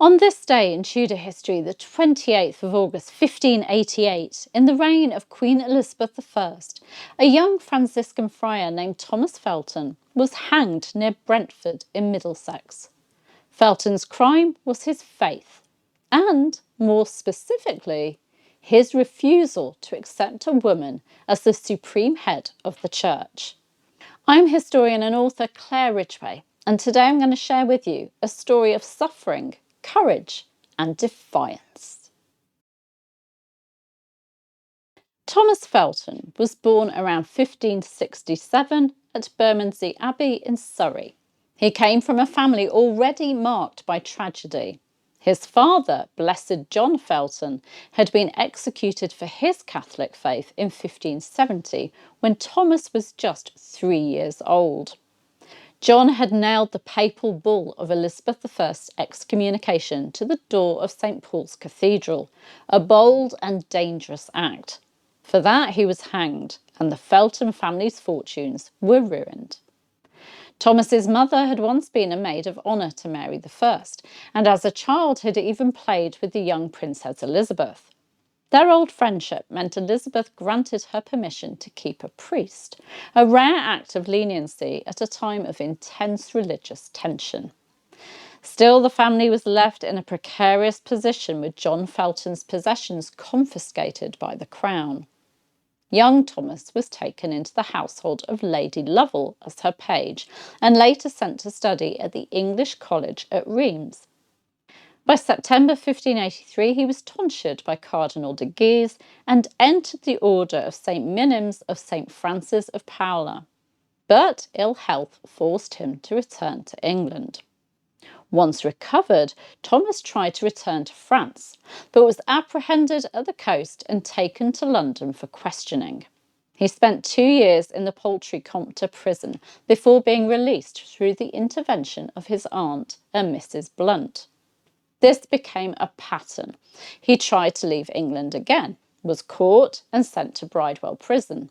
On this day in Tudor history, the 28th of August 1588, in the reign of Queen Elizabeth I, a young Franciscan friar named Thomas Felton was hanged near Brentford in Middlesex. Felton's crime was his faith, and, more specifically, his refusal to accept a woman as the supreme head of the church. I'm historian and author Claire Ridgway, and today I'm going to share with you a story of suffering, courage and defiance. Thomas Felton was born around 1567 at Bermondsey Abbey in Surrey. He came from a family already marked by tragedy. His father, Blessed John Felton, had been executed for his Catholic faith in 1570 when Thomas was just 3 years old. John had nailed the papal bull of Elizabeth I's excommunication to the door of St. Paul's Cathedral, a bold and dangerous act. For that he was hanged, and the Felton family's fortunes were ruined. Thomas's mother had once been a maid of honour to Mary I, and as a child had even played with the young Princess Elizabeth. Their old friendship meant Elizabeth granted her permission to keep a priest, a rare act of leniency at a time of intense religious tension. Still, the family was left in a precarious position with John Felton's possessions confiscated by the Crown. Young Thomas was taken into the household of Lady Lovell as her page and later sent to study at the English College at Reims. By September 1583, he was tonsured by Cardinal de Guise and entered the order of St. Minims of St. Francis of Paola. But ill health forced him to return to England. Once recovered, Thomas tried to return to France, but was apprehended at the coast and taken to London for questioning. He spent 2 years in the Poultry Compter prison before being released through the intervention of his aunt and Mrs. Blunt. This became a pattern. He tried to leave England again, was caught and sent to Bridewell prison.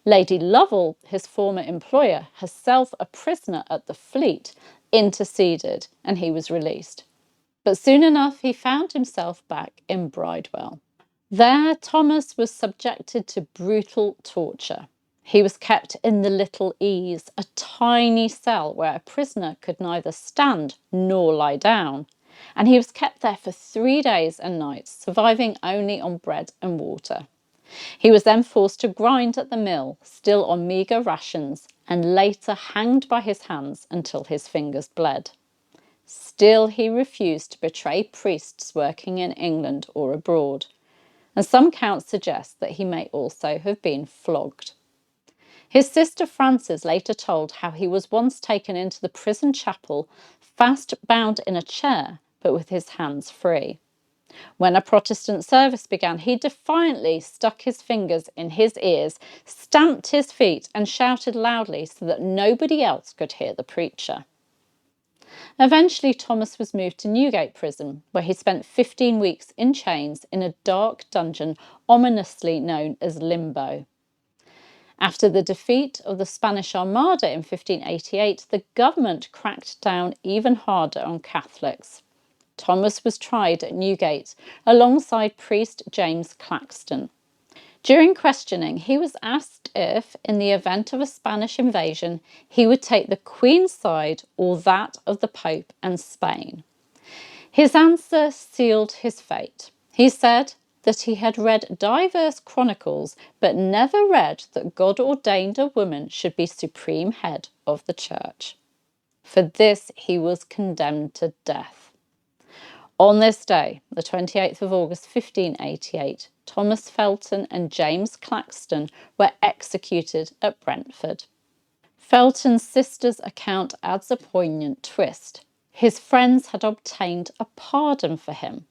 Lady Lovell, his former employer, herself a prisoner at the Fleet, interceded and he was released. But soon enough he found himself back in Bridewell. There Thomas was subjected to brutal torture. He was kept in the Little Ease, a tiny cell where a prisoner could neither stand nor lie down. And he was kept there for 3 days and nights, surviving only on bread and water. He was then forced to grind at the mill, still on meagre rations, and later hanged by his hands until his fingers bled. Still, he refused to betray priests working in England or abroad, and some accounts suggest that he may also have been flogged. His sister Frances later told how he was once taken into the prison chapel, fast bound in a chair, but with his hands free. When a Protestant service began, he defiantly stuck his fingers in his ears, stamped his feet and shouted loudly so that nobody else could hear the preacher. Eventually, Thomas was moved to Newgate Prison, where he spent 15 weeks in chains in a dark dungeon ominously known as Limbo. After the defeat of the Spanish Armada in 1588, the government cracked down even harder on Catholics. Thomas was tried at Newgate alongside priest James Claxton. During questioning, he was asked if, in the event of a Spanish invasion, he would take the Queen's side or that of the Pope and Spain. His answer sealed his fate. He said that he had read diverse chronicles, but never read that God ordained a woman should be supreme head of the church. For this, he was condemned to death. On this day, the 28th of August 1588, Thomas Felton and James Claxton were executed at Brentford. Felton's sister's account adds a poignant twist. His friends had obtained a pardon for him,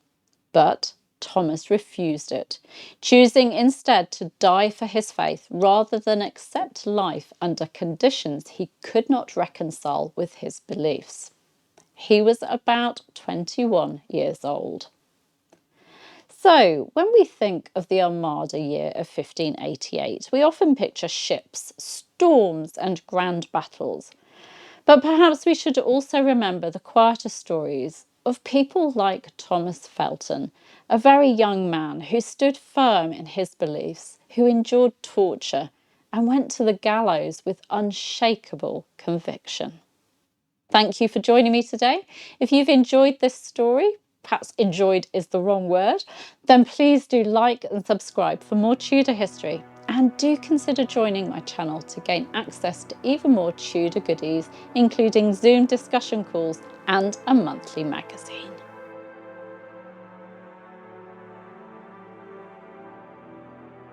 but Thomas refused it, choosing instead to die for his faith rather than accept life under conditions he could not reconcile with his beliefs. He was about 21 years old. So, when we think of the Armada year of 1588, we often picture ships, storms and grand battles. But perhaps we should also remember the quieter stories of people like Thomas Felton, a very young man who stood firm in his beliefs, who endured torture and went to the gallows with unshakable conviction. Thank you for joining me today. If you've enjoyed this story, perhaps enjoyed is the wrong word, then please do like and subscribe for more Tudor history, and do consider joining my channel to gain access to even more Tudor goodies, including Zoom discussion calls and a monthly magazine.